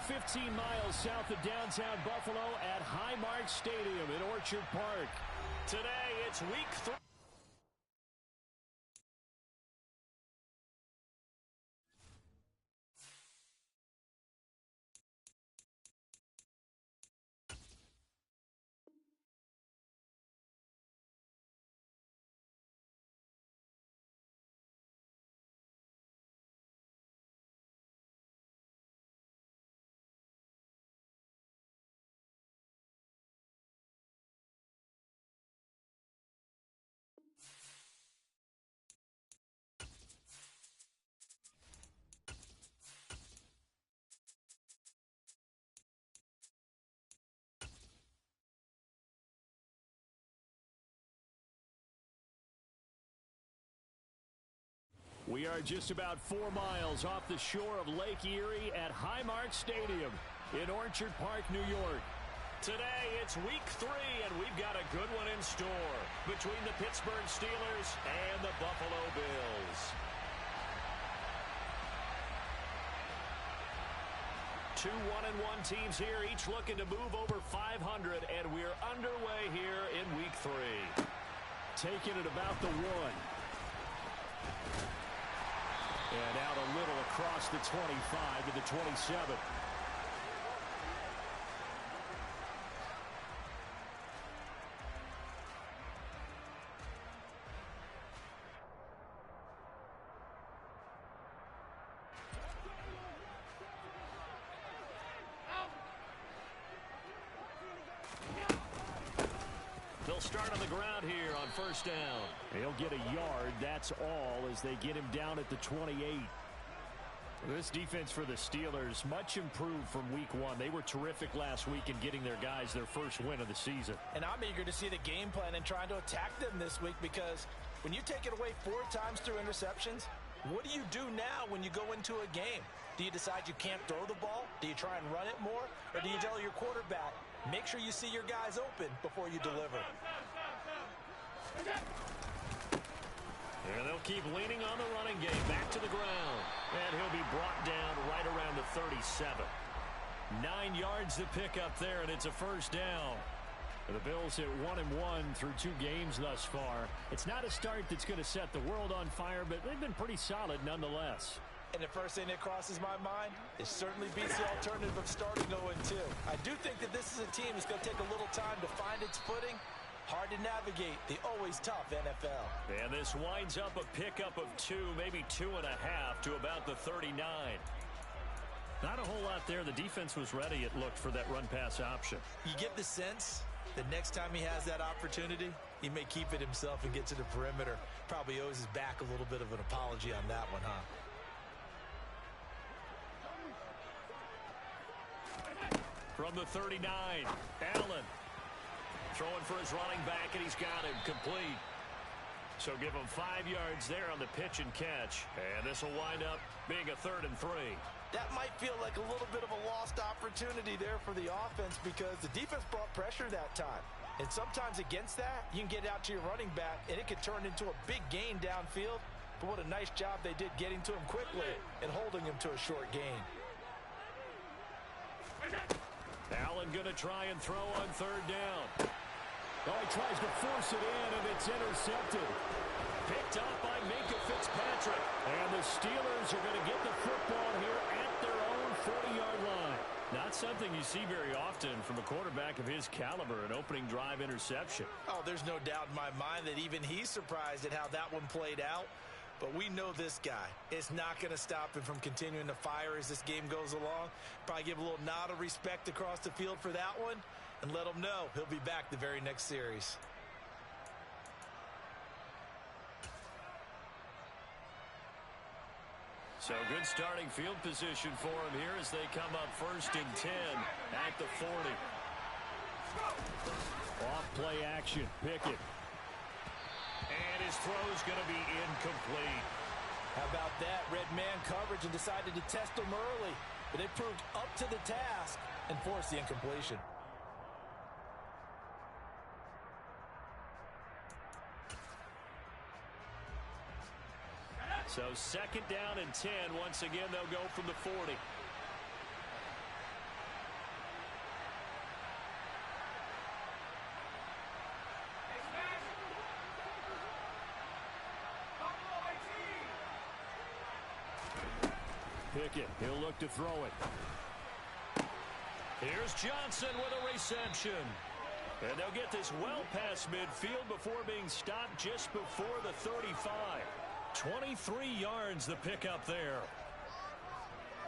15 miles south of downtown Buffalo at Highmark Stadium in Orchard Park. Today, it's week 3. We are just about 4 miles off the shore of Lake Erie at Highmark Stadium in Orchard Park, New York. Today, it's week 3, and we've got a good one in store between the Pittsburgh Steelers and the Buffalo Bills. Two 1-1 teams here, each looking to move over 500, and we're underway here in week 3. Taking it about the 1. And out a little across the 25 to the 27. They'll start on the ground here on first down. He'll get a yard, that's all, as they get him down at the 28. This defense for the Steelers, much improved from week 1. They were terrific last week in getting their guys their first win of the season. And I'm eager to see the game plan and trying to attack them this week, because when you take it away 4 times through interceptions, what do you do now when you go into a game? Do you decide you can't throw the ball? Do you try and run it more? Or do you tell your quarterback, make sure you see your guys open before you deliver? And they'll keep leaning on the running game. Back to the ground. And he'll be brought down right around the 37. 9 yards to pick up there, and it's a first down. The Bills hit 1-1 through 2 games thus far. It's not a start that's going to set the world on fire, but they've been pretty solid nonetheless. And the first thing that crosses my mind, it certainly beats the alternative of starting 0-2. I do think that this is a team that's going to take a little time to find its footing. Hard to navigate the always tough NFL. And this winds up a pickup of 2, maybe 2.5 to about the 39. Not a whole lot there. The defense was ready, it looked, for that run-pass option. You get the sense that next time he has that opportunity, he may keep it himself and get to the perimeter. Probably owes his back a little bit of an apology on that one, huh? From the 39, Allen throwing for his running back, and he's got him complete. So give him 5 yards there on the pitch and catch. And this will wind up being a 3rd and 3. That might feel like a little bit of a lost opportunity there for the offense, because the defense brought pressure that time. And sometimes against that, you can get out to your running back, and it could turn into a big gain downfield. But what a nice job they did getting to him quickly and holding him to a short gain. Allen going to try and throw on 3rd down. Oh, he tries to force it in, and it's intercepted. Picked up by Minkah Fitzpatrick. And the Steelers are going to get the football here at their own 40-yard line. Not something you see very often from a quarterback of his caliber, an opening drive interception. Oh, there's no doubt in my mind that even he's surprised at how that one played out. But we know this guy is not going to stop him from continuing to fire as this game goes along. Probably give a little nod of respect across the field for that one, and let him know he'll be back the very next series. So good starting field position for him here as they come up 1st and 10 at the 40. Off play action, Pickett. And his throw's going to be incomplete. How about that? Red man coverage and decided to test him early. But they proved up to the task and forced the incompletion. So 2nd down and 10. Once again, they'll go from the 40. Pickett, he'll look to throw it. Here's Johnson with a reception. And they'll get this well past midfield before being stopped just before the 35. 23 yards the pickup there.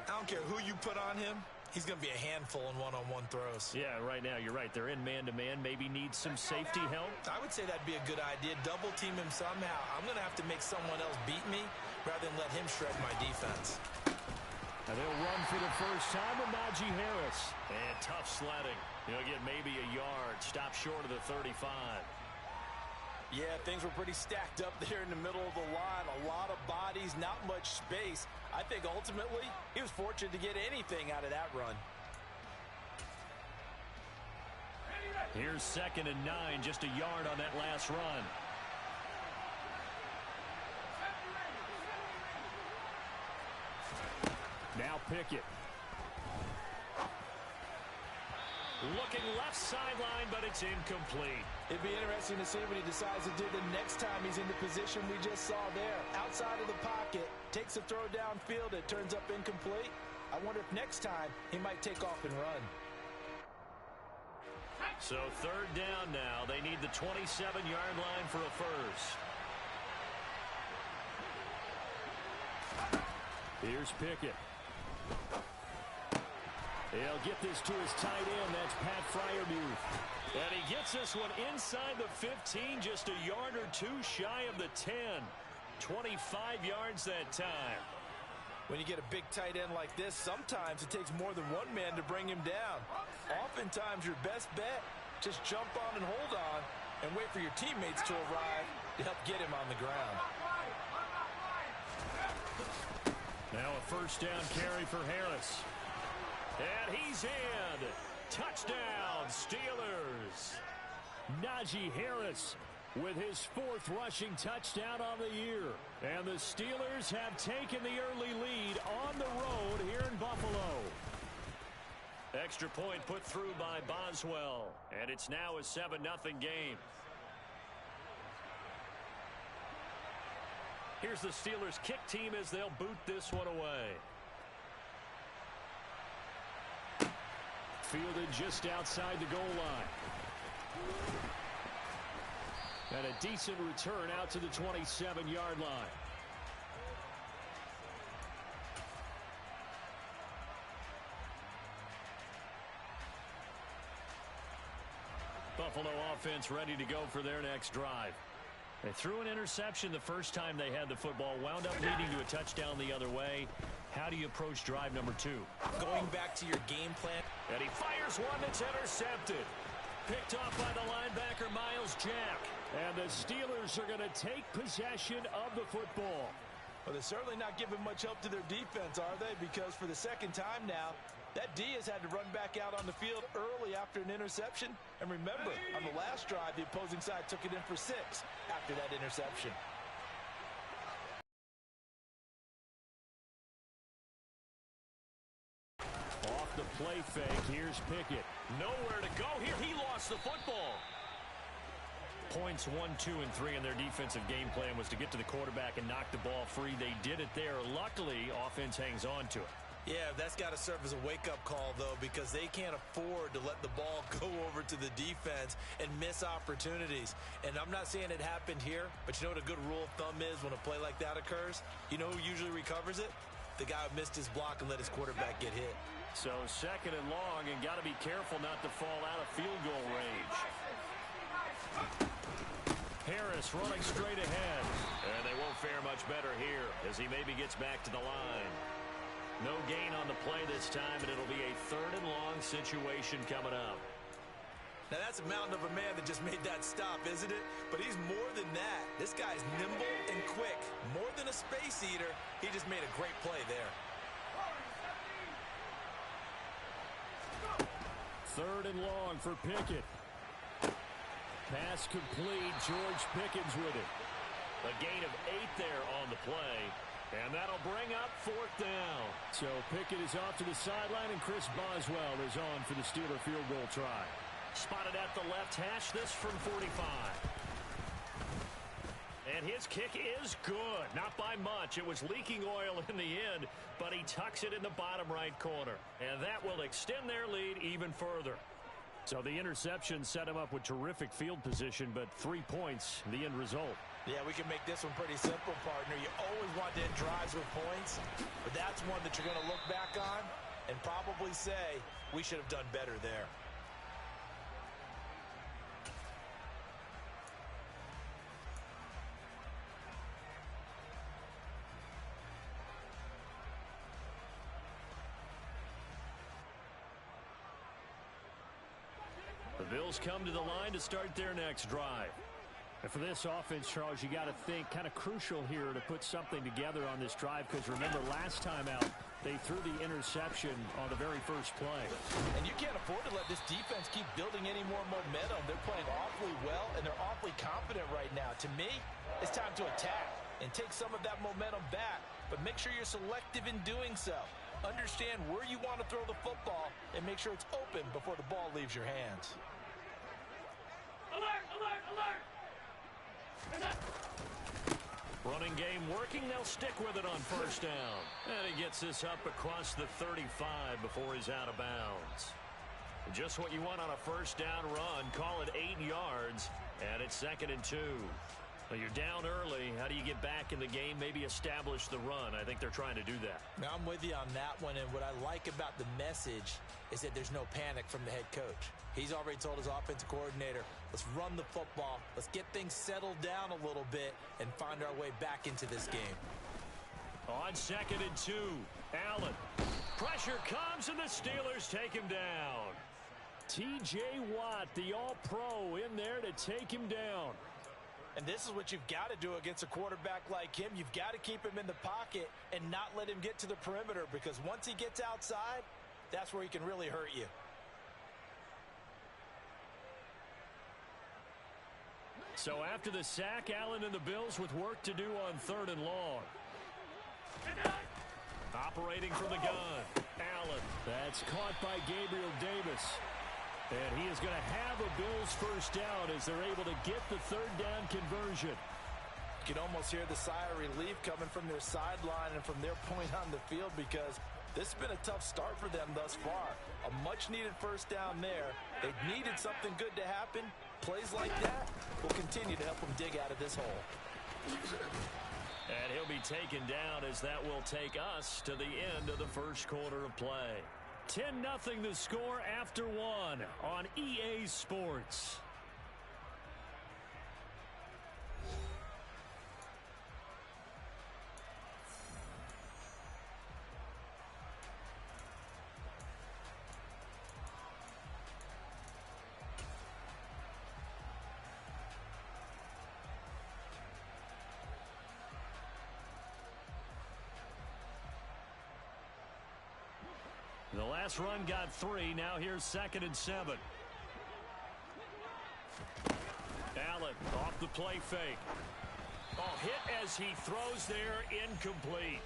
I don't care who you put on him. He's going to be a handful in one-on-one throws. Yeah, right now, you're right. They're in man-to-man. Maybe need some safety help. I would say that'd be a good idea. Double team him somehow. I'm going to have to make someone else beat me rather than let him shred my defense. And they'll run for the first time with Najee Harris. And tough sledding. He'll get maybe a yard. Stop short of the 35. Yeah, things were pretty stacked up there in the middle of the line. A lot of bodies, not much space. I think ultimately he was fortunate to get anything out of that run. Here's 2nd and 9, just a yard on that last run. Now Pickett. Looking left sideline, but it's incomplete. It'd be interesting to see what he decides to do the next time he's in the position we just saw there. Outside of the pocket, takes a throw downfield, it turns up incomplete. I wonder if next time he might take off and run. So 3rd down now. They need the 27-yard line for a first. Here's Pickett. He'll get this to his tight end. That's Pat Freiermuth. And he gets this one inside the 15, just a yard or two shy of the 10. 25 yards that time. When you get a big tight end like this, sometimes it takes more than one man to bring him down. Oftentimes, your best bet, just jump on and hold on and wait for your teammates to arrive to help get him on the ground. Now a first down carry for Harris. And he's in. Touchdown, Steelers. Najee Harris with his 4th rushing touchdown on the year. And the Steelers have taken the early lead on the road here in Buffalo. Extra point put through by Boswell. And it's now a 7-0 game. Here's the Steelers kick team as they'll boot this one away. Fielded just outside the goal line. And a decent return out to the 27-yard line. Buffalo offense ready to go for their next drive. They threw an interception the first time they had the football, wound up leading to a touchdown the other way. How do you approach drive number 2? Going back to your game plan. And he fires one that's intercepted. Picked off by the linebacker, Miles Jack. And the Steelers are going to take possession of the football. Well, they're certainly not giving much help to their defense, are they? Because for the second time now, that D has had to run back out on the field early after an interception. And remember, on the last drive, the opposing side took it in for 6 after that interception. Off the play fake, here's Pickett. Nowhere to go here. He lost the football. Points 1, 2, and 3 in their defensive game plan was to get to the quarterback and knock the ball free. They did it there. Luckily, offense hangs on to it. Yeah, that's got to serve as a wake-up call, though, because they can't afford to let the ball go over to the defense and miss opportunities. And I'm not saying it happened here, but you know what a good rule of thumb is when a play like that occurs? You know who usually recovers it? The guy who missed his block and let his quarterback get hit. So 2nd and long, and got to be careful not to fall out of field goal range. Harris running straight ahead. And they won't fare much better here as he maybe gets back to the line. No gain on the play this time, and it'll be a 3rd and long situation coming up. Now, that's a mountain of a man that just made that stop, isn't it? But he's more than that. This guy's nimble and quick. More than a space eater, he just made a great play there. 3rd and long for Pickett. Pass complete. George Pickens with it. A gain of 8 there on the play. And that'll bring up 4th down. So Pickett is off to the sideline, and Chris Boswell is on for the Steeler field goal try. Spotted at the left hash, this from 45. And his kick is good. Not by much. It was leaking oil in the end, but he tucks it in the bottom right corner. And that will extend their lead even further. So the interception set him up with terrific field position, but 3 points, the end result. Yeah, we can make this one pretty simple, partner. You always want to end drives with points, but that's one that you're going to look back on and probably say, we should have done better there. The Bills come to the line to start their next drive. And for this offense, Charles, you got to think kind of crucial here to put something together on this drive, because remember last time out they threw the interception on the very first play. And you can't afford to let this defense keep building any more momentum. They're playing awfully well, and they're awfully confident right now. To me, it's time to attack and take some of that momentum back, but make sure you're selective in doing so. Understand where you want to throw the football and make sure it's open before the ball leaves your hands. Alert, alert, alert! Running game working. They'll stick with it on first down. And he gets this up across the 35 before he's out of bounds. Just what you want on a first down run. Call it 8 yards, and it's 2nd and 2. Well, you're down early. How do you get back in the game? Maybe establish the run. I think they're trying to do that. Now, I'm with you on that one, and what I like about the message is that there's no panic from the head coach. He's already told his offensive coordinator, let's run the football, let's get things settled down a little bit and find our way back into this game. On 2nd and 2, Allen. Pressure comes, and the Steelers take him down. T.J. Watt, the All-Pro, in there to take him down. And this is what you've got to do against a quarterback like him. You've got to keep him in the pocket and not let him get to the perimeter, because once he gets outside, that's where he can really hurt you. So after the sack, Allen and the Bills with work to do on 3rd and long. Operating from the gun, Allen. That's caught by Gabriel Davis. And he is going to have a Bills first down as they're able to get the 3rd down conversion. You can almost hear the sigh of relief coming from their sideline and from their point on the field, because this has been a tough start for them thus far. A much-needed first down there. They needed something good to happen. Plays like that will continue to help them dig out of this hole. And he'll be taken down as that will take us to the end of the first quarter of play. 10-0 the score after 1 on EA Sports. The last run got 3. Now here's 2nd and 7. Allen off the play fake. Oh, hit as he throws there, incomplete.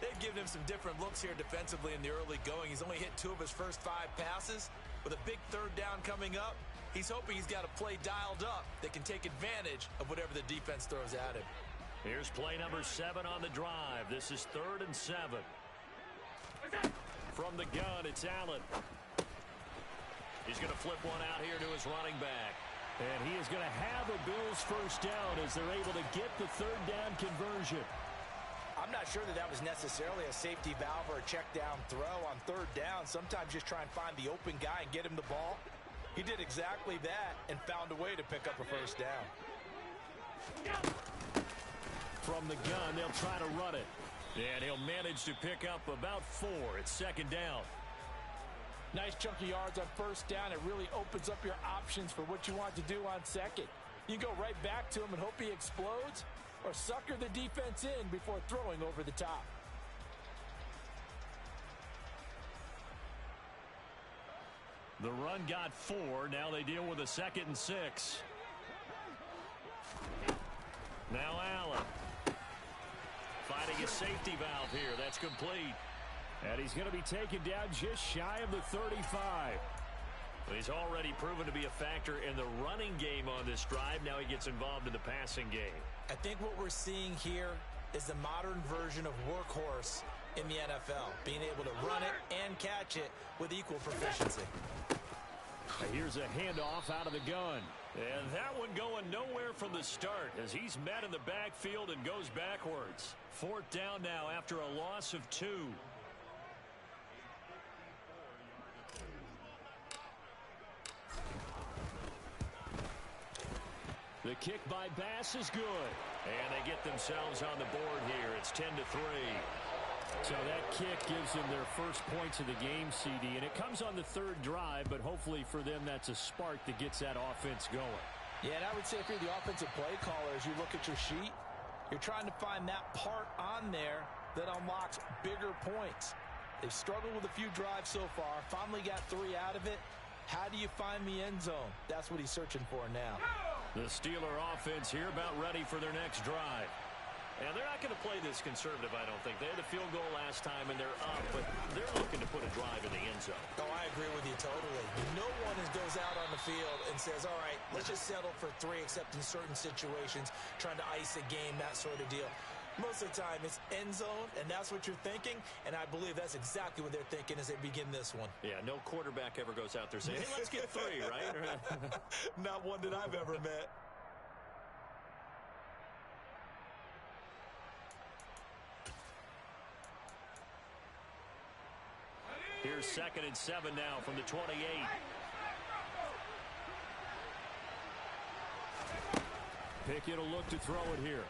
They've given him some different looks here defensively in the early going. He's only hit 2 of his first 5 passes. With a big 3rd down coming up, he's hoping he's got a play dialed up that can take advantage of whatever the defense throws at him. Here's play number 7 on the drive. This is 3rd and 7. From the gun, it's Allen. He's going to flip one out here to his running back. And he is going to have a Bills first down as they're able to get the 3rd down conversion. I'm not sure that was necessarily a safety valve or a check down throw on 3rd down. Sometimes just try and find the open guy and get him the ball. He did exactly that and found a way to pick up a first down. From the gun, they'll try to run it. And he'll manage to pick up about 4. It's 2nd down. Nice chunk of yards on first down. It really opens up your options for what you want to do on 2nd. You can go right back to him and hope he explodes, or sucker the defense in before throwing over the top. The run got 4. Now they deal with a 2nd and 6. Now Allen. Fighting a safety valve here. That's complete. And he's going to be taken down just shy of the 35. He's already proven to be a factor in the running game on this drive. Now he gets involved in the passing game. I think what we're seeing here is the modern version of workhorse in the NFL, being able to run it and catch it with equal proficiency. Here's a handoff out of the gun. And that one going nowhere from the start as he's met in the backfield and goes backwards. 4th down now after a loss of 2. The kick by Bass is good. And they get themselves on the board here. It's 10-3. So that kick gives them their first points of the game, CD. And it comes on the 3rd drive, but hopefully for them that's a spark that gets that offense going. Yeah, and I would say if you're the offensive play caller, as you look at your sheet, you're trying to find that part on there that unlocks bigger points. They've struggled with a few drives so far, finally got 3 out of it. How do you find the end zone? That's what he's searching for now. The Steeler offense here about ready for their next drive. And they're not going to play this conservative, I don't think. They had a field goal last time, and they're up, but they're looking to put a drive in the end zone. Oh, I agree with you totally. No one goes out on the field and says, all right, let's just settle for 3, except in certain situations, trying to ice a game, that sort of deal. Most of the time, it's end zone, and that's what you're thinking, and I believe that's exactly what they're thinking as they begin this one. Yeah, no quarterback ever goes out there saying, hey, let's get 3, right? Not one that I've ever met. Here's 2nd and 7 now from the 28. Pickett will look to throw it here.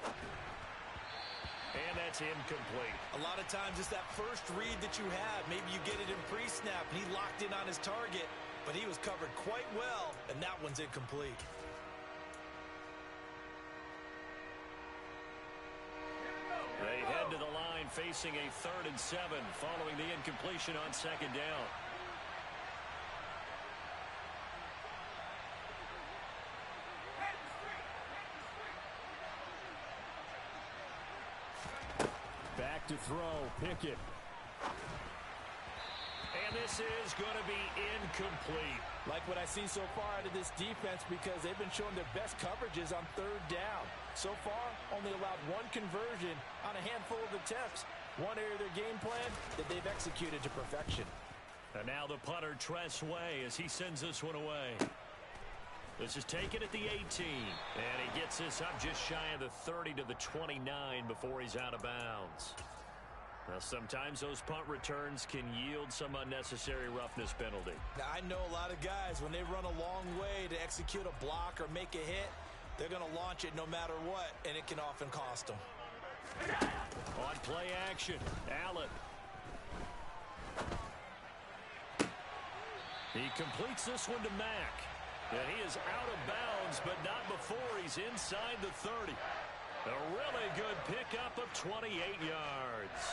And that's incomplete. A lot of times it's that first read that you have. Maybe you get it in pre-snap, and he locked in on his target, but he was covered quite well, and that one's incomplete. They head to the line facing a 3rd and 7 following the incompletion on 2nd down. Back to throw, Pickett. And this is going to be incomplete. Like what I see so far out of this defense, because they've been showing their best coverages on 3rd down. So far, only allowed 1 conversion on a handful of attempts. One area of their game plan that they've executed to perfection. And now the punter, Tress Way, as he sends this one away. This is taken at the 18. And he gets this up just shy of the 30 to the 29 before he's out of bounds. Now, sometimes those punt returns can yield some unnecessary roughness penalty. Now, I know a lot of guys, when they run a long way to execute a block or make a hit, they're going to launch it no matter what, and it can often cost them. On play action, Allen. He completes this one to Mack. And he is out of bounds, but not before he's inside the 30. A really good pickup of 28 yards.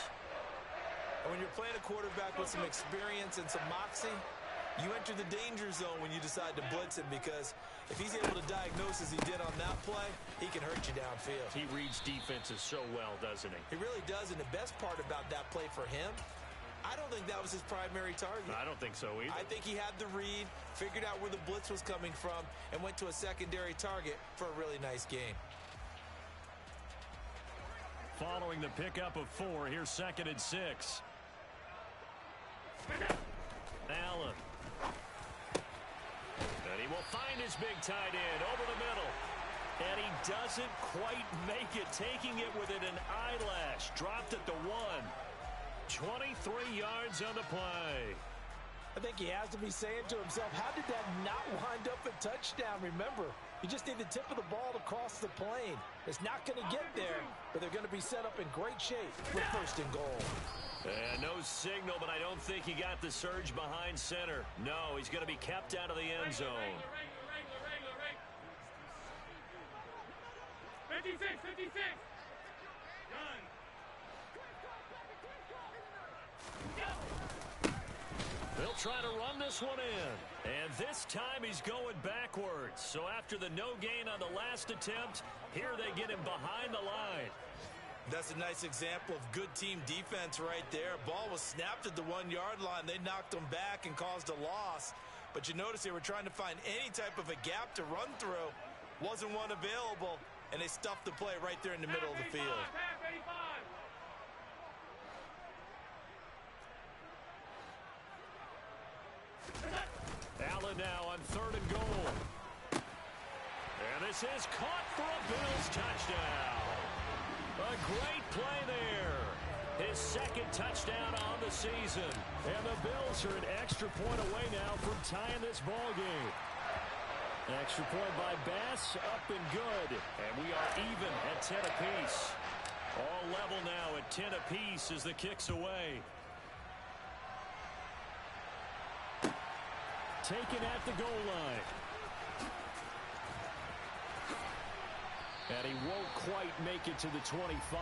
When you're playing a quarterback with some experience and some moxie, you enter the danger zone when you decide to blitz him, because if he's able to diagnose as he did on that play, he can hurt you downfield. He reads defenses so well, doesn't he? He really does, and the best part about that play for him, I don't think that was his primary target. I don't think so either. I think he had the read, figured out where the blitz was coming from, and went to a secondary target for a really nice game. Following the pickup of 4, here's 2nd and 6. Allen. And he will find his big tight end over the middle. And he doesn't quite make it, taking it within an eyelash. Dropped at the 1. 23 yards on the play. I think he has to be saying to himself, how did that not wind up a touchdown? Remember, you just need the tip of the ball to cross the plane. It's not going to get there, but they're going to be set up in great shape with 1st and goal. And no signal, but I don't think he got the surge behind center. No, he's going to be kept out of the end zone. 56, 56. They'll try to run this one in. And this time he's going backwards. So after the no gain on the last attempt, here they get him behind the line. That's a nice example of good team defense right there. Ball was snapped at the 1-yard line. They knocked him back and caused a loss. but you notice they were trying to find any type of a gap to run through. Wasn't one available, and they stuffed the play right there in the middle of the field. Allen now on 3rd and goal. And this is caught for a Bills touchdown. A great play there. His 2nd touchdown on the season. And the Bills are an extra point away now from tying this ball game. Extra point by Bass, up and good. And we are even at 10 apiece. All level now at 10 apiece as the kick's away. Taken at the goal line. And he won't quite make it to the 25.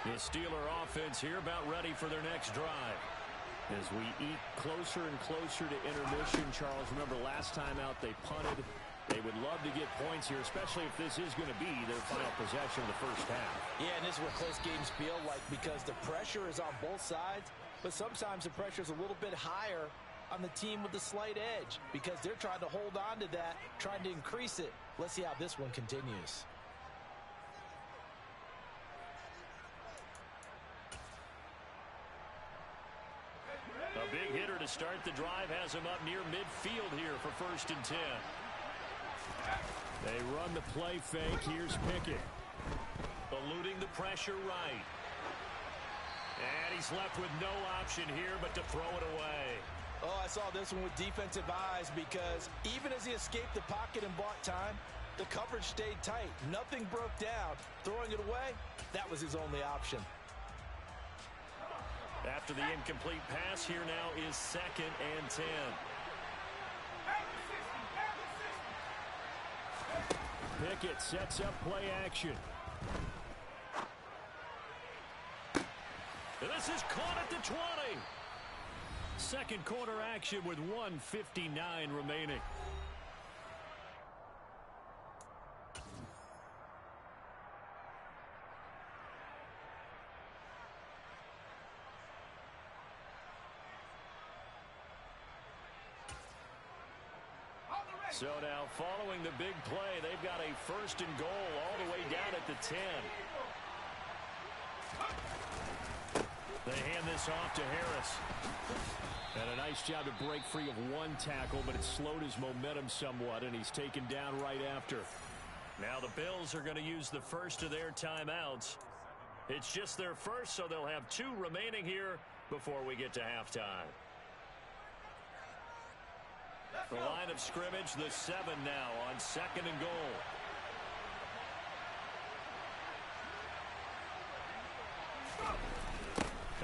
The Steeler offense here about ready for their next drive. As we eke closer and closer to intermission, Charles, remember last time out they punted. They would love to get points here, especially if this is going to be their final possession of the first half. Yeah, and this is what close games feel like because the pressure is on both sides, but sometimes the pressure is a little bit higher on the team with the slight edge because they're trying to hold on to that, trying to increase it. Let's see how this one continues. A big hitter to start the drive has him up near midfield here for 1st and 10. They run the play fake. Here's Pickett. Eluding the pressure right. And he's left with no option here but to throw it away. Oh, I saw this one with defensive eyes because even as he escaped the pocket and bought time, the coverage stayed tight. Nothing broke down. Throwing it away, that was his only option. After the incomplete pass, here now is 2nd and 10. Pickett sets up play action. And this is caught at the 20. Second quarter action with 1:59 remaining. So now following the big play, they've got a 1st and goal all the way down at the 10. They hand this off to Harris. And a nice job to break free of one tackle, but it slowed his momentum somewhat, and he's taken down right after. Now the Bills are going to use the first of their timeouts. It's just their first, so they'll have 2 remaining here before we get to halftime. The line of scrimmage, the 7 now on 2nd and goal.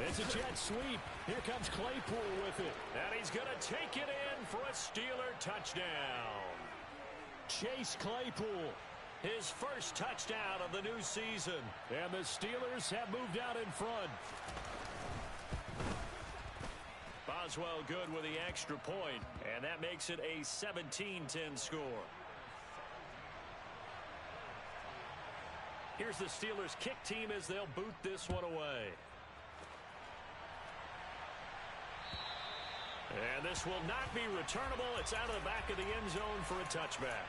It's a jet sweep. Here comes Claypool with it. And he's going to take it in for a Steeler touchdown. Chase Claypool, his first touchdown of the new season. And the Steelers have moved out in front. Boswell good with the extra point, and that makes it a 17-10 score. Here's the Steelers kick team as they'll boot this one away. And this will not be returnable. It's out of the back of the end zone for a touchback.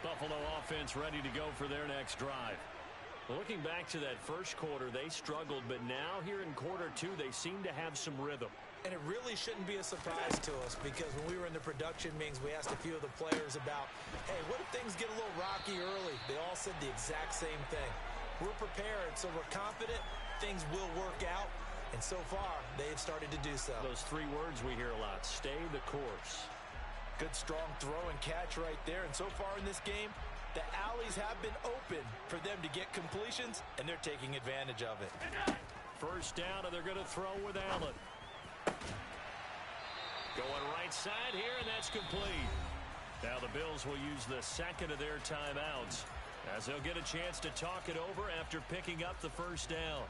Buffalo offense ready to go for their next drive. Looking back to that first quarter, they struggled, but now here in quarter 2, they seem to have some rhythm. And it really shouldn't be a surprise to us because when we were in the production meetings, we asked a few of the players about, hey, what if things get a little rocky early? They all said the exact same thing. We're prepared, so we're confident things will work out. And so far, they've started to do so. Those 3 words we hear a lot, stay the course. Good, strong throw and catch right there. And so far in this game, the alleys have been open for them to get completions, and they're taking advantage of it. First down, and they're going to throw with Allen. Going right side here, and that's complete. Now the Bills will use the second of their timeouts as they'll get a chance to talk it over after picking up the first down.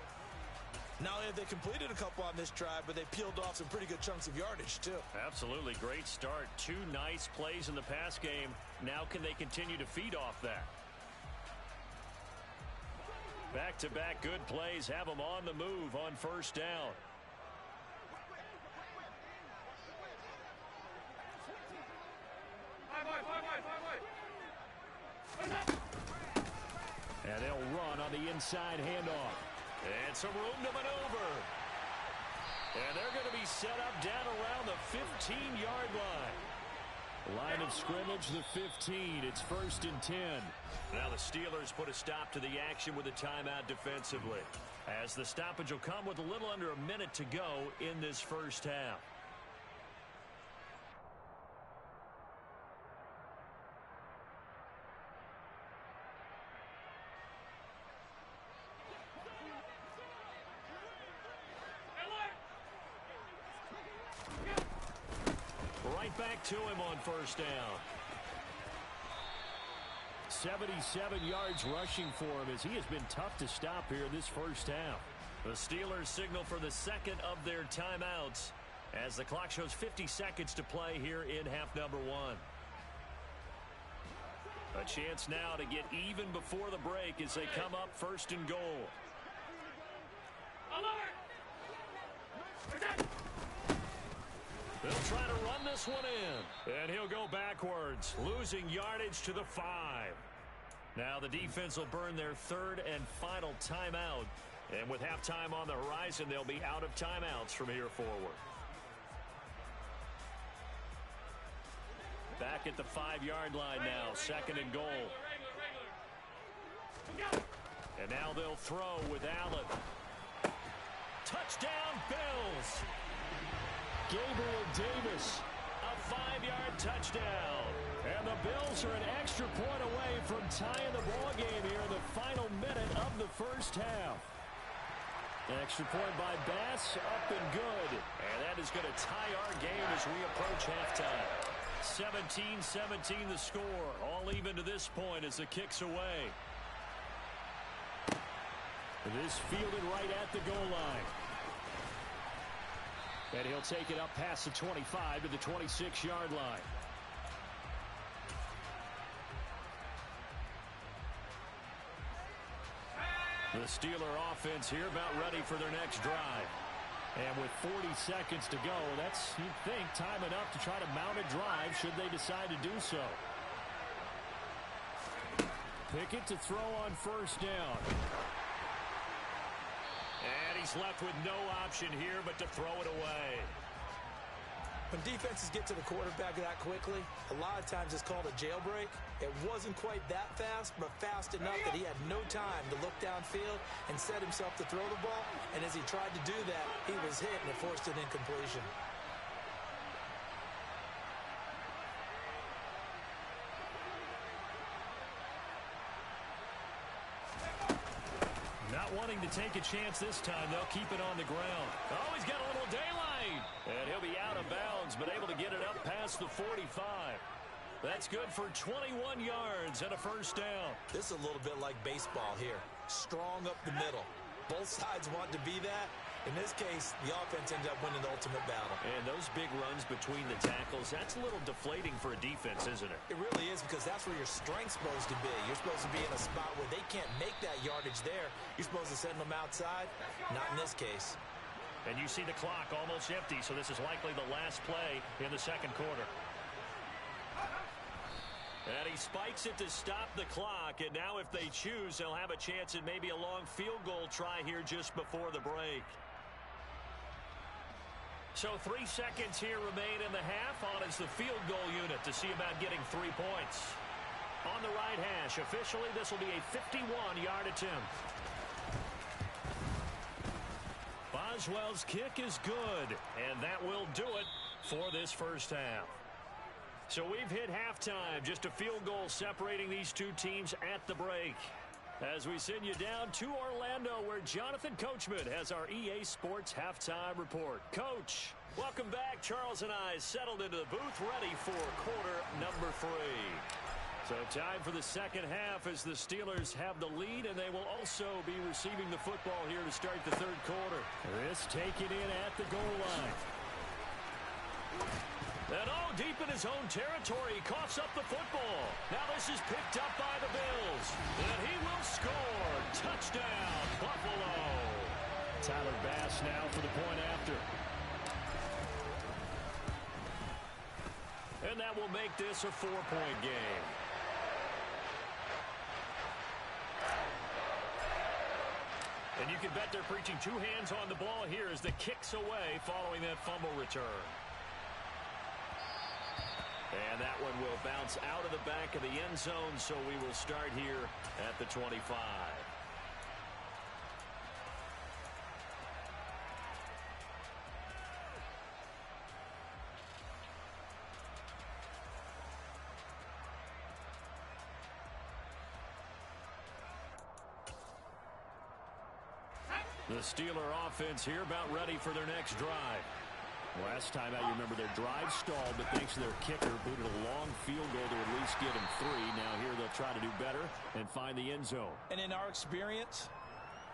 Not only have they completed a couple on this drive, but they peeled off some pretty good chunks of yardage, too. Absolutely. Great start. 2 nice plays in the pass game. Now can they continue to feed off that? Back-to-back good plays have them on the move on first down. And they'll run on the inside handoff. And some room to maneuver. And they're going to be set up down around the 15-yard line. Line of scrimmage, the 15. It's 1st and 10. Now the Steelers put a stop to the action with a timeout defensively, as the stoppage will come with a little under a minute to go in this first half. Right back to him on first down. 77 yards rushing for him, as he has been tough to stop here in this first half. The Steelers signal for the second of their timeouts as the clock shows 50 seconds to play here in half number 1. A chance now to get even before the break as they come up 1st and goal. They'll try to run this one in, and he'll go backwards, losing yardage to the 5. Now the defense will burn their 3rd and final timeout, and with halftime on the horizon, they'll be out of timeouts from here forward. Back at the 5-yard line now, 2nd and goal. And now they'll throw with Allen. Touchdown, Bills! Gabriel Davis, a 5-yard touchdown. And the Bills are an extra point away from tying the ball game here in the final minute of the first half. Extra point by Bass, up and good. And that is going to tie our game as we approach halftime. 17-17 the score, all even to this point as the kick's away. This fielded right at the goal line. And he'll take it up past the 25 to the 26-yard line. The Steeler offense here about ready for their next drive. And with 40 seconds to go, that's, you'd think, time enough to try to mount a drive should they decide to do so. Pickett to throw on first down. And he's left with no option here but to throw it away. When defenses get to the quarterback that quickly, a lot of times it's called a jailbreak. It wasn't quite that fast, but fast enough that he had no time to look downfield and set himself to throw the ball. And as he tried to do that, he was hit and it forced an incompletion. Not wanting to take a chance this time, they'll keep it on the ground. Oh, he's got a little daylight. And he'll be out of bounds, but able to get it up past the 45. That's good for 21 yards and a first down. This is a little bit like baseball here. Strong up the middle. Both sides want to be that. In this case, the offense ended up winning the ultimate battle. And those big runs between the tackles, that's a little deflating for a defense, isn't it? It really is, because that's where your strength's supposed to be. You're supposed to be in a spot where they can't make that yardage there. You're supposed to send them outside. Not in this case. And you see the clock almost empty, so this is likely the last play in the second quarter. And he spikes it to stop the clock, and now if they choose, they'll have a chance at maybe a long field goal try here just before the break. So 3 seconds here remain in the half. On is the field goal unit to see about getting 3 points. On the right hash, officially this will be a 51-yard attempt. Boswell's kick is good, and that will do it for this first half. So we've hit halftime, just a field goal separating these two teams at the break. As we send you down to Orlando, where Jonathan Coachman has our EA Sports Halftime Report. Coach, welcome back. Charles and I settled into the booth, ready for quarter number 3. So time for the second half as the Steelers have the lead, and they will also be receiving the football here to start the third quarter. This taken in at the goal line. And deep in his own territory, he coughs up the football. Now this is picked up by the Bills. And he will score. Touchdown, Buffalo. Tyler Bass now for the point after. And that will make this a 4-point game. And you can bet they're preaching 2 hands on the ball here as the kick's away following that fumble return. And that one will bounce out of the back of the end zone, so we will start here at the 25. The Steeler offense here about ready for their next drive. Last time out, you remember their drive stalled, but thanks to their kicker, booted a long field goal to at least get him 3. Now here they'll try to do better and find the end zone. And in our experience,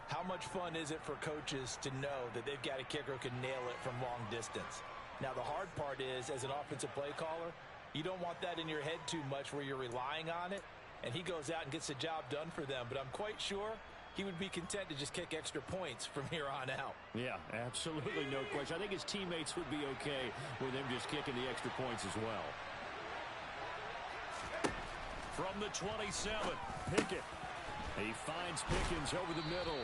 how much fun is it for coaches to know that they've got a kicker who can nail it from long distance? Now the hard part is, as an offensive play caller, you don't want that in your head too much where you're relying on it, and he goes out and gets the job done for them. But I'm quite sure he would be content to just kick extra points from here on out. Yeah, absolutely, no question. I think his teammates would be okay with him just kicking the extra points as well. From the 27, Pickett. He finds Pickens over the middle.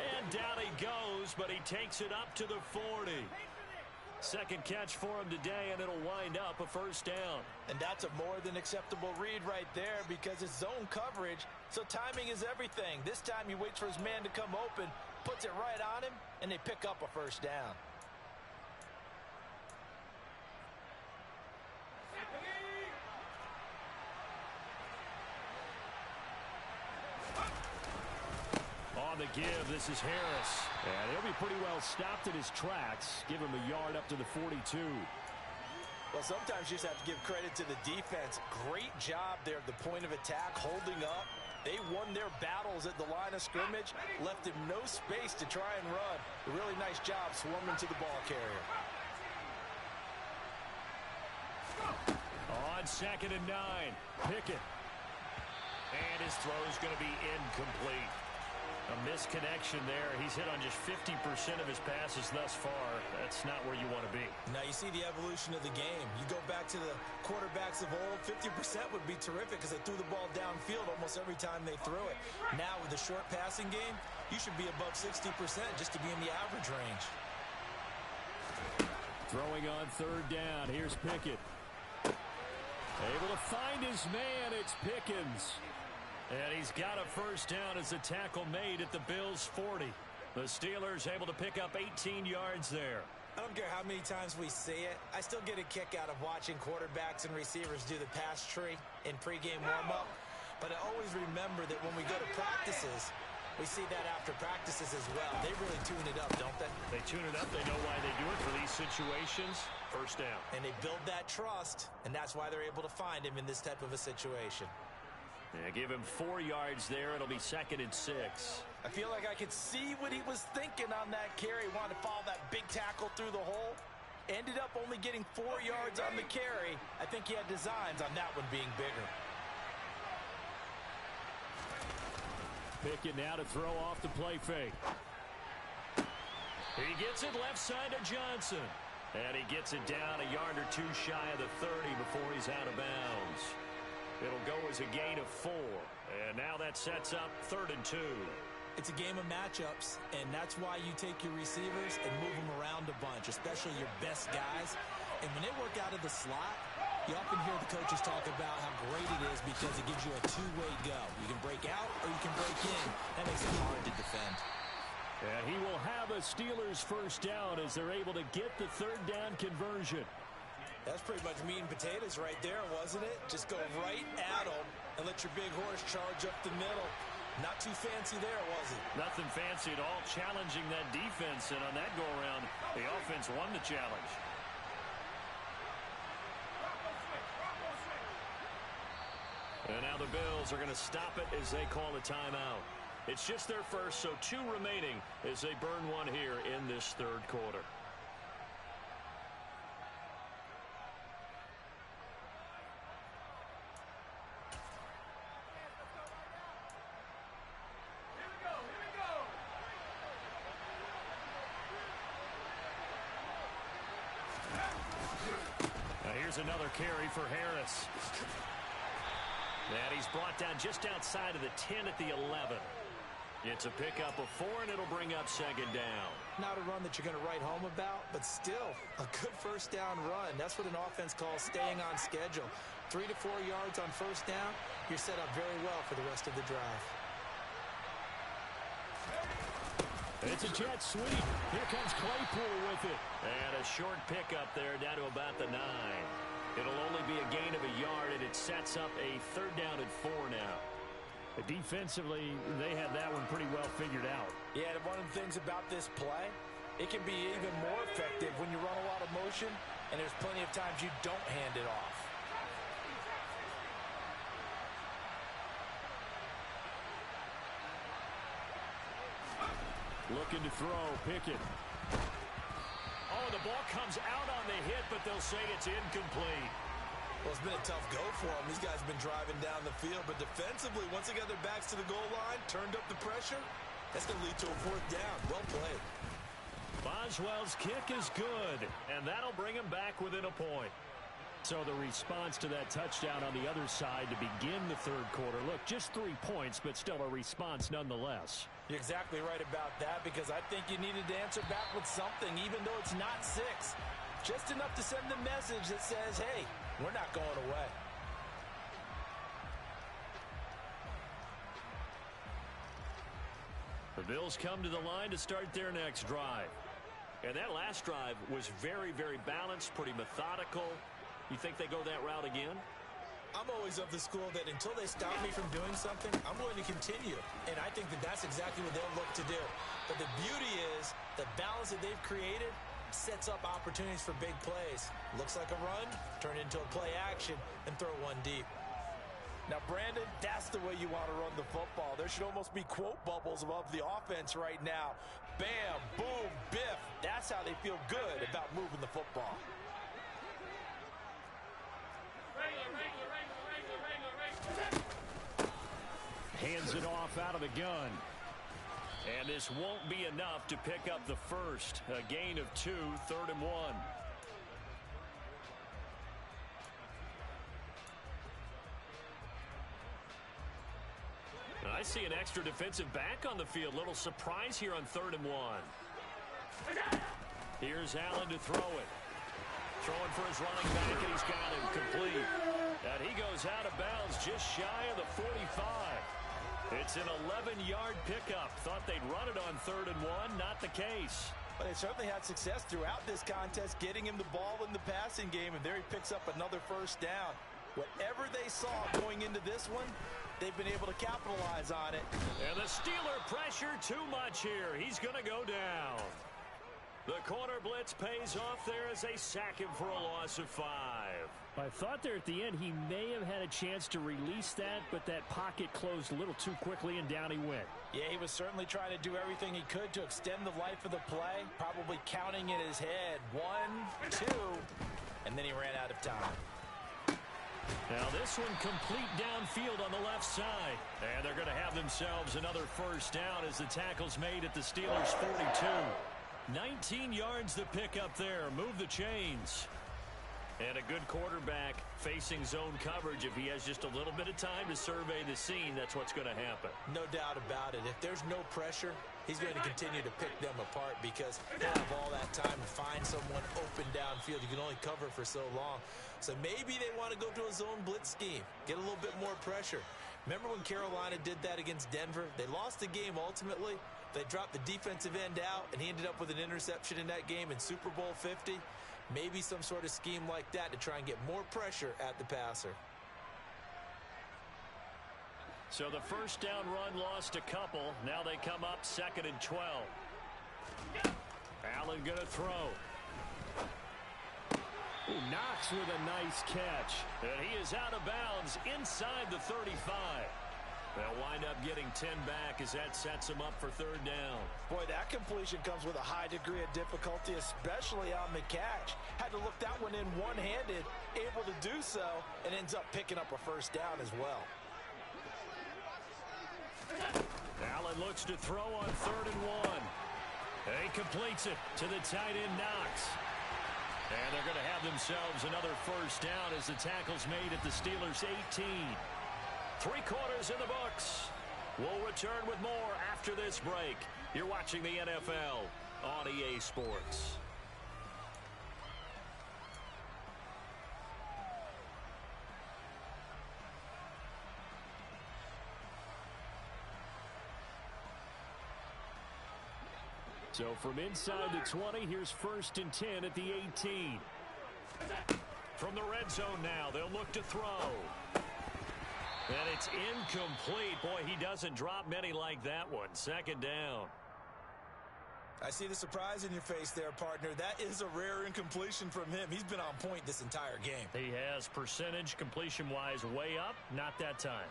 And down he goes, but he takes it up to the 40. Second catch for him today, and it'll wind up a first down. And that's a more than acceptable read right there because it's zone coverage, so timing is everything. This time he waits for his man to come open, puts it right on him, and they pick up a first down. On the give, this is Harris. And he'll be pretty well stopped in his tracks. Give him a yard up to the 42. Well, sometimes you just have to give credit to the defense. Great job there at the point of attack, holding up. They won their battles at the line of scrimmage, left him no space to try and run. A really nice job swarming to the ball carrier. On 2nd and 9, Pickett. And his throw is going to be incomplete. A misconnection there. He's hit on just 50% of his passes thus far. That's not where you want to be. Now you see the evolution of the game. You go back to the quarterbacks of old, 50% would be terrific because they threw the ball downfield almost every time they threw it. Now with the short passing game, you should be above 60% just to be in the average range. Throwing on 3rd down. Here's Pickett. Able to find his man. It's Pickens. And he's got a first down as a tackle made at the Bills' 40. The Steelers able to pick up 18 yards there. I don't care how many times we see it. I still get a kick out of watching quarterbacks and receivers do the pass tree in pregame warm-up. But I always remember that when we go to practices, we see that after practices as well. They really tune it up, don't they? They tune it up. They know why they do it for these situations. First down. And they build that trust, and that's why they're able to find him in this type of a situation. Yeah, give him 4 yards there. It'll be 2nd and 6. I feel like I could see what he was thinking on that carry. Wanted to follow that big tackle through the hole. Ended up only getting 4 yards on the carry. I think he had designs on that one being bigger. Pickett now to throw off the play fake. He gets it left side to Johnson. And he gets it down a yard or 2 shy of the 30 before he's out of bounds. It'll go as a gain of 4. And now that sets up 3rd and 2. It's a game of matchups, and that's why you take your receivers and move them around a bunch, especially your best guys. And when they work out of the slot, you often hear the coaches talk about how great it is because it gives you a two-way go. You can break out or you can break in. That makes it hard to defend. And he will have a Steelers first down as they're able to get the 3rd down conversion. That's pretty much meat and potatoes right there, wasn't it? Just go right at them and let your big horse charge up the middle. Not too fancy there, was it? Nothing fancy at all, challenging that defense, and on that go-around, the offense won the challenge. And now the Bills are going to stop it as they call a timeout. It's just their first, so 2 remaining as they burn one here in this third quarter. Now here's another carry for Harris. And he's brought down just outside of the 10 at the 11. It's a pickup of 4, and it'll bring up second down. Not a run that you're going to write home about, but still a good first down run. That's what an offense calls staying on schedule. 3 to 4 yards on first down, you're set up very well for the rest of the drive. It's a jet sweep. Here comes Claypool with it. And a short pickup there down to about the 9. It'll only be a gain of a yard, and it sets up a third down and 4 now. Defensively, they had that one pretty well figured out. Yeah, and one of the things about this play, it can be even more effective when you run a lot of motion, and there's plenty of times you don't hand it off. Looking to throw, Pickett. Oh, the ball comes out on the hit, but they'll say it's incomplete. Well, it's been a tough go for them. These guys have been driving down the field, but defensively, once they got their backs to the goal line, turned up the pressure, that's going to lead to a 4th down. Well played. Boswell's kick is good, and that'll bring him back within a point. So the response to that touchdown on the other side to begin the third quarter. Look, just 3 points, but still a response nonetheless. You're exactly right about that, because I think you needed to answer back with something, even though it's not 6. Just enough to send the message that says, hey, we're not going away. The Bills come to the line to start their next drive. And that last drive was very, very balanced, pretty methodical. You think they go that route again? I'm always of the school that until they stop me from doing something, I'm going to continue. And I think that that's exactly what they'll look to do. But the beauty is the balance that they've created sets up opportunities for big plays. Looks like a run, turn into a play action, and throw one deep. Now, Brandon, that's the way you want to run the football. There should almost be quote bubbles above the offense right now. Bam, boom, biff. That's how they feel good about moving the football. Hands it off out of the gun. And this won't be enough to pick up the first. A gain of 2, 3rd and 1. I see an extra defensive back on the field. Little surprise here on 3rd and 1. Here's Allen to throw it. Throwing for his running back, and he's got him complete. And he goes out of bounds just shy of the 45. It's an 11-yard pickup. Thought they'd run it on 3rd and 1. Not the case. But they certainly had success throughout this contest, getting him the ball in the passing game, and there he picks up another first down. Whatever they saw going into this one, they've been able to capitalize on it. And the Steeler pressure too much here. He's going to go down. The corner blitz pays off there as they sack him for a loss of 5. I thought there at the end he may have had a chance to release that, but that pocket closed a little too quickly, and down he went. Yeah, he was certainly trying to do everything he could to extend the life of the play, probably counting in his head 1, 2, and then he ran out of time. Now this one complete downfield on the left side. And they're going to have themselves another first down as the tackle's made at the Steelers' 42. 19 yards to pick up there. Move the chains. And a good quarterback facing zone coverage. If he has just a little bit of time to survey the scene, that's what's going to happen. No doubt about it. If there's no pressure, he's going to continue to pick them apart because he'll have all that time to find someone open downfield. You can only cover for so long. So maybe they want to go to a zone blitz scheme, get a little bit more pressure. Remember when Carolina did that against Denver? They lost the game ultimately. They dropped the defensive end out, and he ended up with an interception in that game in Super Bowl 50. Maybe some sort of scheme like that to try and get more pressure at the passer. So the first down run lost a couple. Now they come up 2nd and 12. Allen going to throw. Knox with a nice catch. And he is out of bounds inside the 35. They'll wind up getting 10 back as that sets them up for 3rd down. Boy, that completion comes with a high degree of difficulty, especially on the catch. Had to look that one in one-handed, able to do so, and ends up picking up a 1st down as well. Allen looks to throw on 3rd and 1. He completes it to the tight end, Knox. And they're going to have themselves another 1st down as the tackle's made at the Steelers' 18. 3 quarters in the books. We'll return with more after this break. You're watching the NFL on EA Sports. So from inside the 20, here's 1st and 10 at the 18. From the red zone now, they'll look to throw. And it's incomplete. Boy, he doesn't drop many like that one. 2nd down. I see the surprise in your face there, partner. That is a rare incompletion from him. He's been on point this entire game. He has percentage completion-wise way up. Not that time.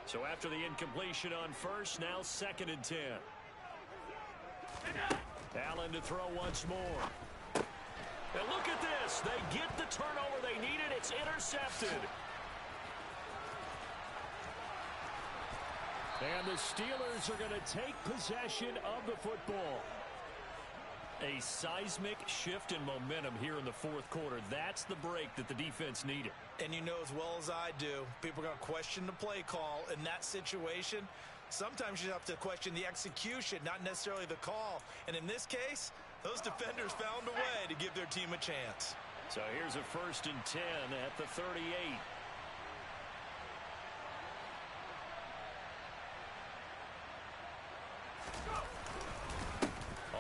So after the incompletion on 1st, now 2nd and 10. Allen to throw once more. And look at this. They get the turnover they needed. It's intercepted. And the Steelers are going to take possession of the football. A seismic shift in momentum here in the 4th quarter. That's the break that the defense needed. And you know as well as I do, people are going to question the play call in that situation. Sometimes you have to question the execution, not necessarily the call. And in this case, those defenders found a way to give their team a chance. So here's a 1st and 10 at the 38.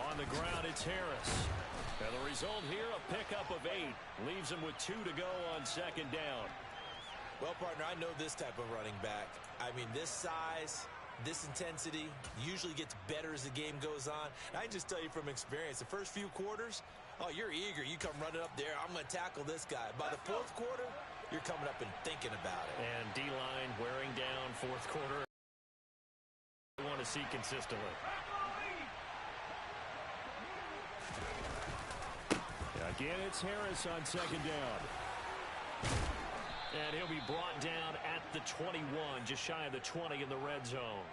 On the ground, it's Harris. And the result here, a pickup of 8. Leaves him with 2 to go on 2nd down. Well, partner, I know this type of running back. I mean, this size, this intensity usually gets better as the game goes on. And I can just tell you from experience, the first few quarters, oh, you're eager. You come running up there, I'm going to tackle this guy. By the 4th quarter, you're coming up and thinking about it. And D-line wearing down 4th quarter. I want to see consistently. Again, it's Harris on 2nd down. And he'll be brought down at the 21, just shy of the 20 in the red zone.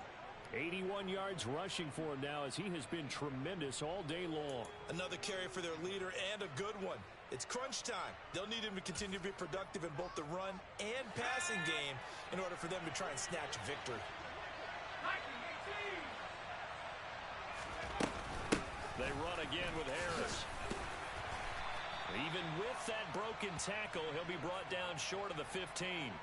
81 yards rushing for him now as he has been tremendous all day long. Another carry for their leader and a good one. It's crunch time. They'll need him to continue to be productive in both the run and passing game in order for them to try and snatch victory. They run again with Harris. Even with that broken tackle, he'll be brought down short of the 15.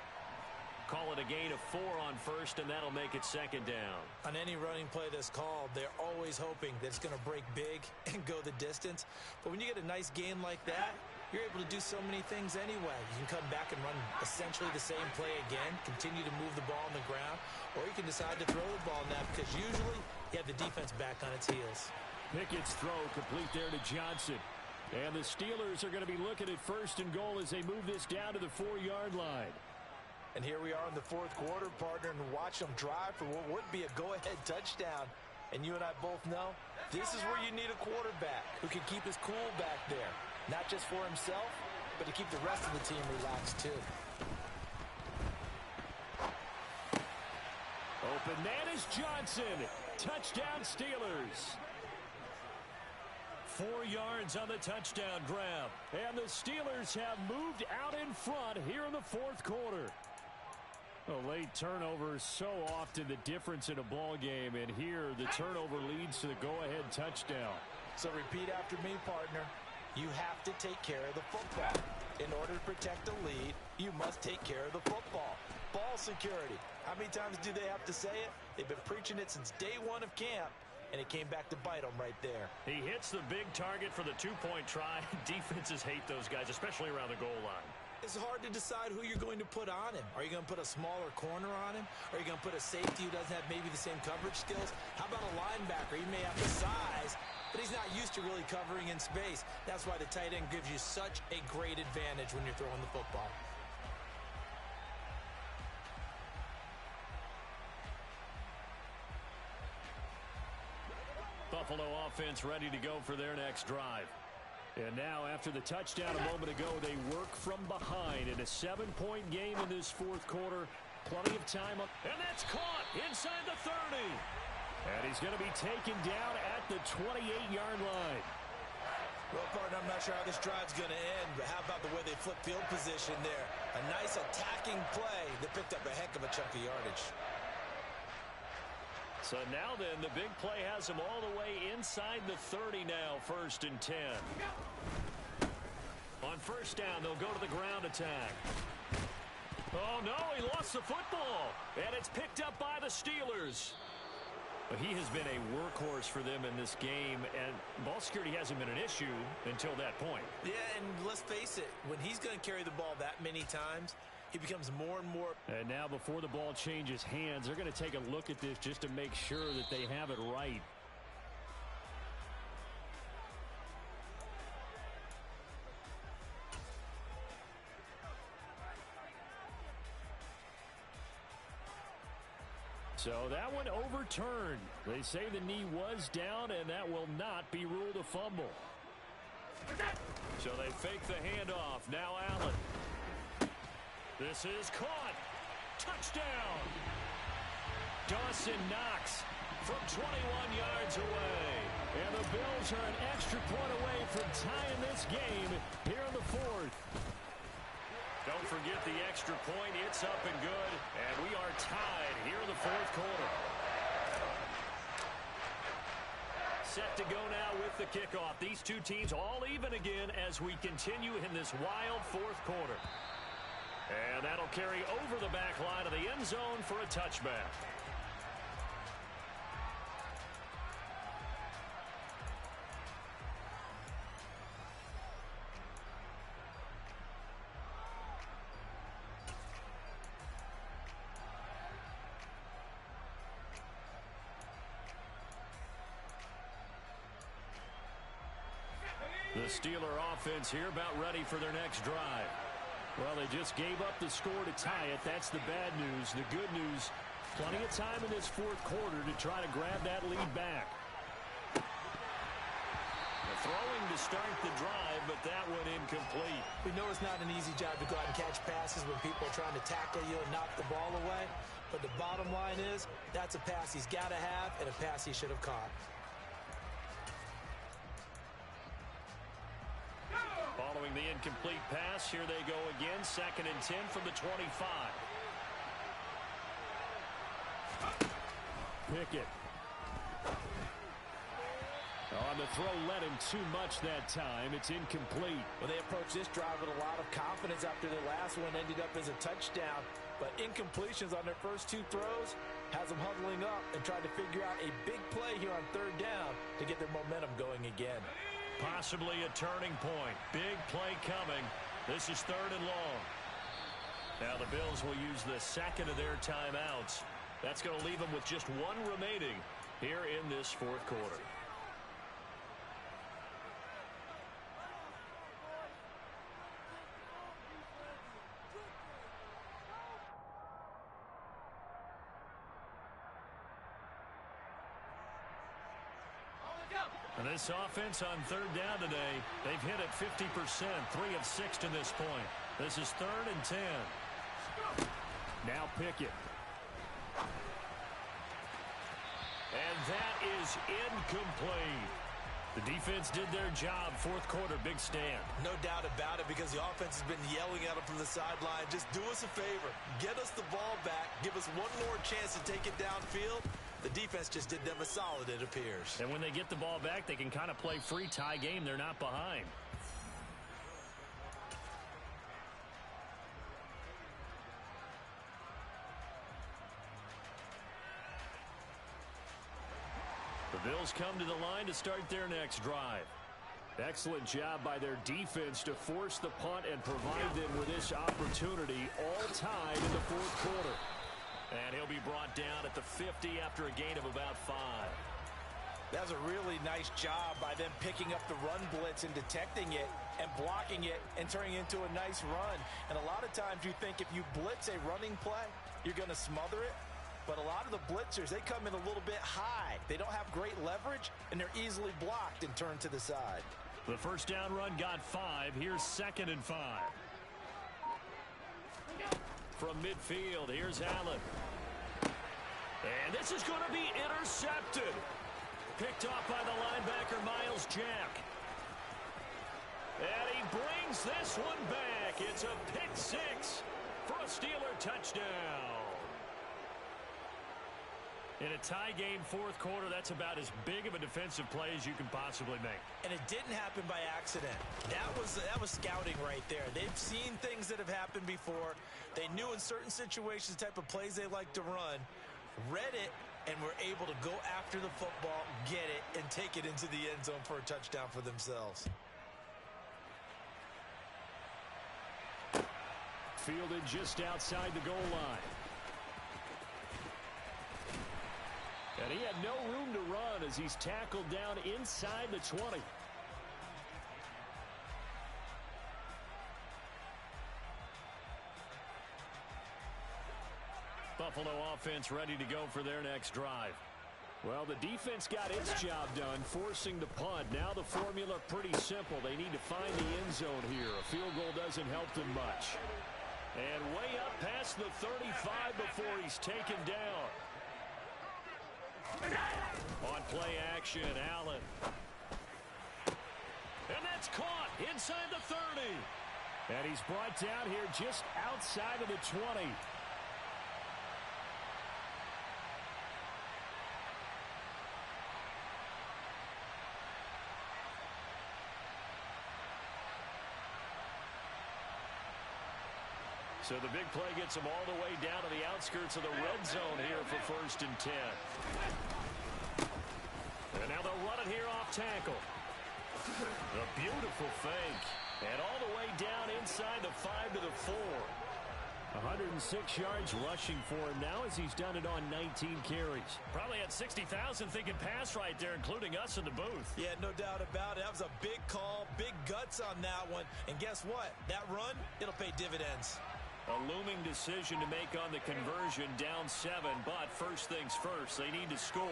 Call it a gain of 4 on 1st, and that'll make it 2nd down. On any running play that's called, they're always hoping that it's going to break big and go the distance. But when you get a nice gain like that, you're able to do so many things anyway. You can come back and run essentially the same play again, continue to move the ball on the ground, or you can decide to throw the ball now because usually you have the defense back on its heels. Pickett's throw complete there to Johnson. And the Steelers are going to be looking at 1st and goal as they move this down to the 4-yard line. And here we are in the 4th quarter, partner, and watch them drive for what would be a go-ahead touchdown. And you and I both know this is where you need a quarterback who can keep his cool back there. Not just for himself, but to keep the rest of the team relaxed too. Open man is Johnson. Touchdown Steelers. 4 yards on the touchdown grab. And the Steelers have moved out in front here in the 4th quarter. A late turnover is so often the difference in a ball game, and here the turnover leads to the go-ahead touchdown. So repeat after me, partner. You have to take care of the football. In order to protect the lead, you must take care of the football. Ball security. How many times do they have to say it? They've been preaching it since day 1 of camp. And it came back to bite him right there. He hits the big target for the 2-point try. Defenses hate those guys, especially around the goal line. It's hard to decide who you're going to put on him. Are you going to put a smaller corner on him? Are you going to put a safety who doesn't have maybe the same coverage skills? How about a linebacker? He may have the size, but he's not used to really covering in space. That's why the tight end gives you such a great advantage when you're throwing the football. Buffalo offense ready to go for their next drive. And now, after the touchdown a moment ago, they work from behind in a 7-point game in this fourth quarter. Plenty of time up. And that's caught inside the 30. And he's going to be taken down at the 28-yard line. Well, partner, I'm not sure how this drive's going to end, but how about the way they flip field position there? A nice attacking play that picked up a heck of a chunk of yardage. So now then, the big play has him all the way inside the 30 now, 1st and 10. On first down, they'll go to the ground attack. Oh, no, he lost the football. And it's picked up by the Steelers. But he has been a workhorse for them in this game, and ball security hasn't been an issue until that point. Yeah, and let's face it, when he's going to carry the ball that many times, he becomes more and more. And now before the ball changes hands, they're going to take a look at this just to make sure that they have it right. So that one overturned. They say the knee was down, and that will not be ruled a fumble. So they fake the handoff. Now Allen. This is caught. Touchdown. Dawson Knox from 21 yards away. And the Bills are an extra point away from tying this game here in the fourth. Don't forget the extra point. It's up and good. And we are tied here in the fourth quarter. Set to go now with the kickoff. These two teams all even again as we continue in this wild fourth quarter. And that'll carry over the back line of the end zone for a touchback. The Steeler offense here about ready for their next drive. Well, they just gave up the score to tie it. That's the bad news. The good news, plenty of time in this fourth quarter to try to grab that lead back. The throwing to start the drive, but that one incomplete. We know it's not an easy job to go out and catch passes when people are trying to tackle you and knock the ball away. But the bottom line is, that's a pass he's got to have and a pass he should have caught. Following the incomplete pass, here they go again. 2nd and 10 from the 25. Pickett. On the throw, led him too much that time. It's incomplete. Well, they approached this drive with a lot of confidence after their last one ended up as a touchdown. But incompletions on their first two throws has them huddling up and trying to figure out a big play here on 3rd down to get their momentum going again. Possibly a turning point. Big play coming. This is 3rd and long. Now the Bills will use the second of their timeouts. That's going to leave them with just one remaining here in this fourth quarter. And this offense on 3rd down today, they've hit it 50%, 3 of 6 to this point. This is 3rd and 10. Now Pickett. And that is incomplete. The defense did their job. Fourth quarter, big stand. No doubt about it, because the offense has been yelling at them from the sideline. Just do us a favor. Get us the ball back. Give us one more chance to take it downfield. The defense just did them a solid, it appears. And when they get the ball back, they can kind of play free tie game. They're not behind. The Bills come to the line to start their next drive. Excellent job by their defense to force the punt and provide them with this opportunity, all tied in the fourth quarter. And he'll be brought down at the 50 after a gain of about 5. That was a really nice job by them picking up the run blitz and detecting it and blocking it and turning it into a nice run. And a lot of times you think if you blitz a running play, you're going to smother it. But a lot of the blitzers, they come in a little bit high. They don't have great leverage, and they're easily blocked and turned to the side. The first down run got 5. Here's 2nd and 5. From midfield, here's Allen. And this is going to be intercepted. Picked off by the linebacker, Myles Jack. And he brings this one back. It's a pick 6 for a Steeler touchdown. In a tie game fourth quarter, that's about as big of a defensive play as you can possibly make. And it didn't happen by accident. That was scouting right there. They've seen things that have happened before. They knew in certain situations the type of plays they like to run, read it, and were able to go after the football, get it, and take it into the end zone for a touchdown for themselves. Fielded just outside the goal line. And he had no room to run as he's tackled down inside the 20. Buffalo offense ready to go for their next drive. Well, the defense got its job done, forcing the punt. Now the formula pretty simple. They need to find the end zone here. A field goal doesn't help them much. And way up past the 35 before he's taken down. On play action, Allen. And that's caught inside the 30. And he's brought down here just outside of the 20. So the big play gets them all the way down to the outskirts of the red zone here for 1st and 10. And now they'll run it here off tackle. A beautiful fake. And all the way down inside the 5 to the 4. 106 yards rushing for him now as he's done it on 19 carries. Probably had 60,000 thinking pass right there, including us in the booth. Yeah, no doubt about it. That was a big call, big guts on that one. And guess what? That run, it'll pay dividends. A looming decision to make on the conversion, down 7, but first things first, they need to score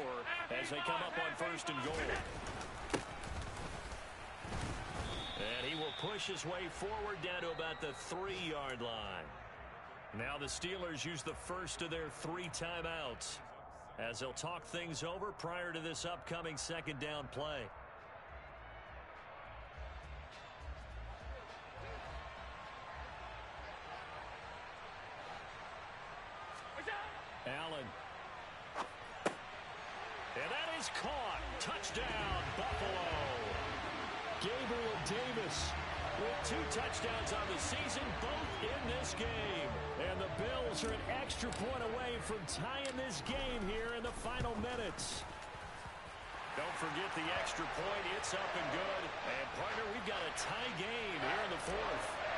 as they come up on 1st and goal. And he will push his way forward down to about the 3-yard line. Now the Steelers use the first of their 3 timeouts as they'll talk things over prior to this upcoming 2nd down play. Allen. And that is caught. Touchdown, Buffalo. Gabriel Davis with 2 touchdowns on the season, both in this game. And the Bills are an extra point away from tying this game here in the final minutes. Don't forget the extra point. It's up and good. And, partner, we've got a tie game here in the 4th.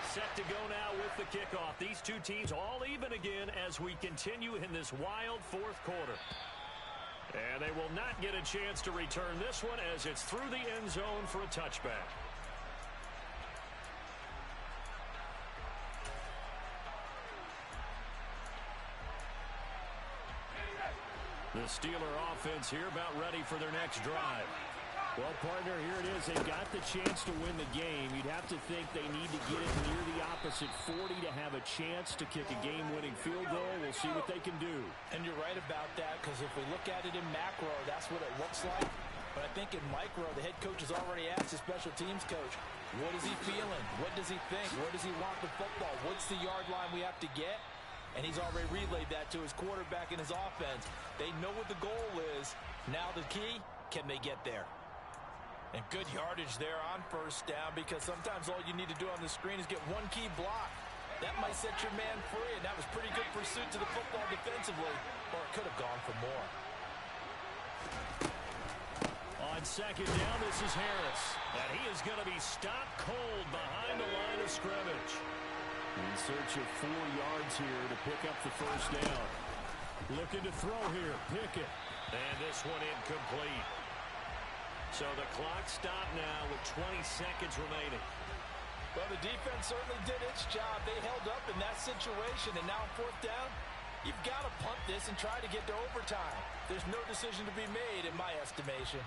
Set to go now with the kickoff. These two teams all even again as we continue in this wild 4th quarter. And they will not get a chance to return this one as it's through the end zone for a touchback. The Steeler offense here about ready for their next drive. Well, partner, here it is. They've got the chance to win the game. You'd have to think they need to get it near the opposite 40 to have a chance to kick a game-winning field goal. We'll see what they can do. And you're right about that, because if we look at it in macro, that's what it looks like. But I think in micro, the head coach has already asked the special teams coach, what is he feeling? What does he think? Where does he want the football? What's the yard line we have to get? And he's already relayed that to his quarterback and his offense. They know what the goal is. Now the key, can they get there? And good yardage there on 1st down, because sometimes all you need to do on the screen is get one key block. That might set your man free, and that was pretty good pursuit to the football defensively, or it could have gone for more. On second down. This is Harris. And he is going to be stopped cold behind the line of scrimmage. In search of 4 yards here to pick up the first down. Looking to throw here. Pickett. And this one incomplete. So the clock stopped now with 20 seconds remaining. Well, the defense certainly did its job. They held up in that situation, and now 4th down, you've got to punt this and try to get to overtime. There's no decision to be made in my estimation.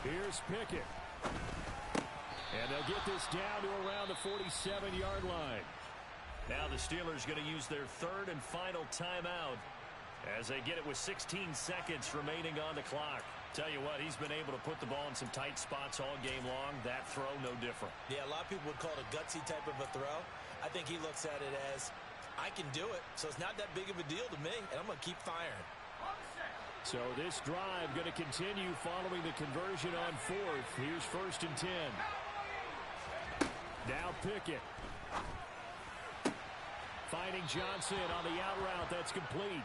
Here's Pickett. And they'll get this down to around the 47-yard line. Now the Steelers going to use their 3rd and final timeout as they get it with 16 seconds remaining on the clock. Tell you what, he's been able to put the ball in some tight spots all game long. That throw, no different. Yeah, a lot of people would call it a gutsy type of a throw. I think he looks at it as, I can do it, so it's not that big of a deal to me, and I'm going to keep firing. So this drive going to continue following the conversion on 4th. Here's 1st and 10. Now Pickett. Finding Johnson on the out route. That's complete.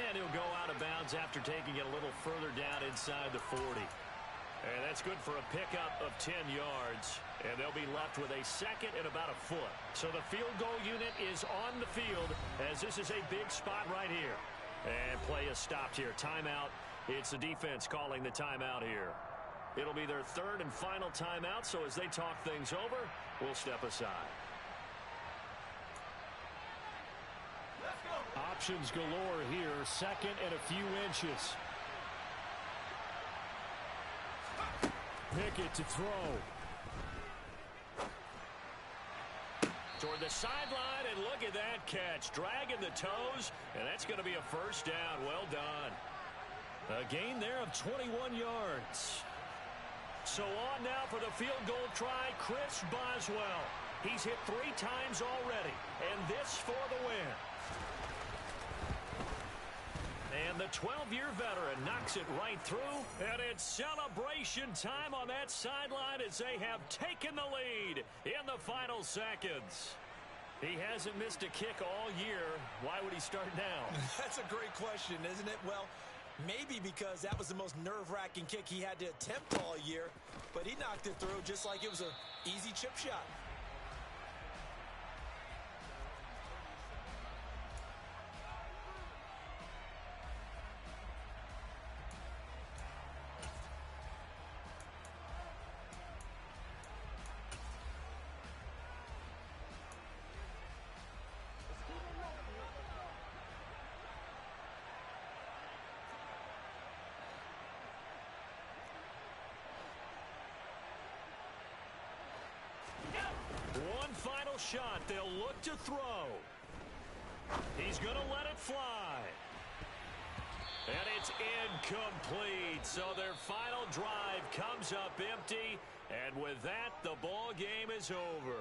And he'll go out of bounds after taking it a little further down inside the 40. And that's good for a pickup of 10 yards. And they'll be left with a 2nd and about a foot. So the field goal unit is on the field as this is a big spot right here. And play is stopped here. Timeout. It's the defense calling the timeout here. It'll be their 3rd and final timeout, so as they talk things over, we'll step aside. Options galore here. 2nd and a few inches. Pickett to throw. Toward the sideline, and look at that catch. Dragging the toes, and that's going to be a first down. Well done. A gain there of 21 yards. So on now for the field goal try, Chris Boswell. He's hit 3 times already, and this for the win. And the 12-year veteran knocks it right through, and it's celebration time on that sideline as they have taken the lead in the final seconds. He hasn't missed a kick all year. Why would he start now? That's a great question, isn't it? Well, maybe because that was the most nerve-wracking kick he had to attempt all year, but he knocked it through just like it was an easy chip shot. One final shot. They'll look to throw. He's going to let it fly. And it's incomplete. So their final drive comes up empty. And with that, the ball game is over.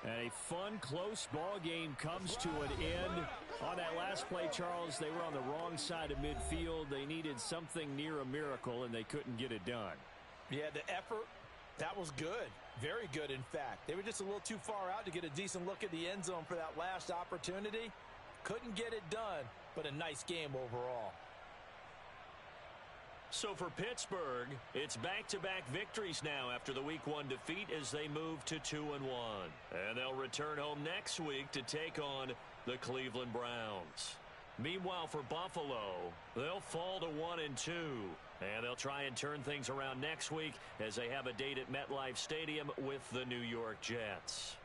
And a fun, close ball game comes to an end. On that last play, Charles, they were on the wrong side of midfield. They needed something near a miracle, and they couldn't get it done. Yeah, the effort, that was good. Very good, in fact. They were just a little too far out to get a decent look at the end zone for that last opportunity. Couldn't get it done, but a nice game overall. So for Pittsburgh, it's back-to-back victories now after the Week 1 defeat as they move to 2-1. And they'll return home next week to take on the Cleveland Browns. Meanwhile, for Buffalo, they'll fall to 1-2. And they'll try and turn things around next week as they have a date at MetLife Stadium with the New York Jets.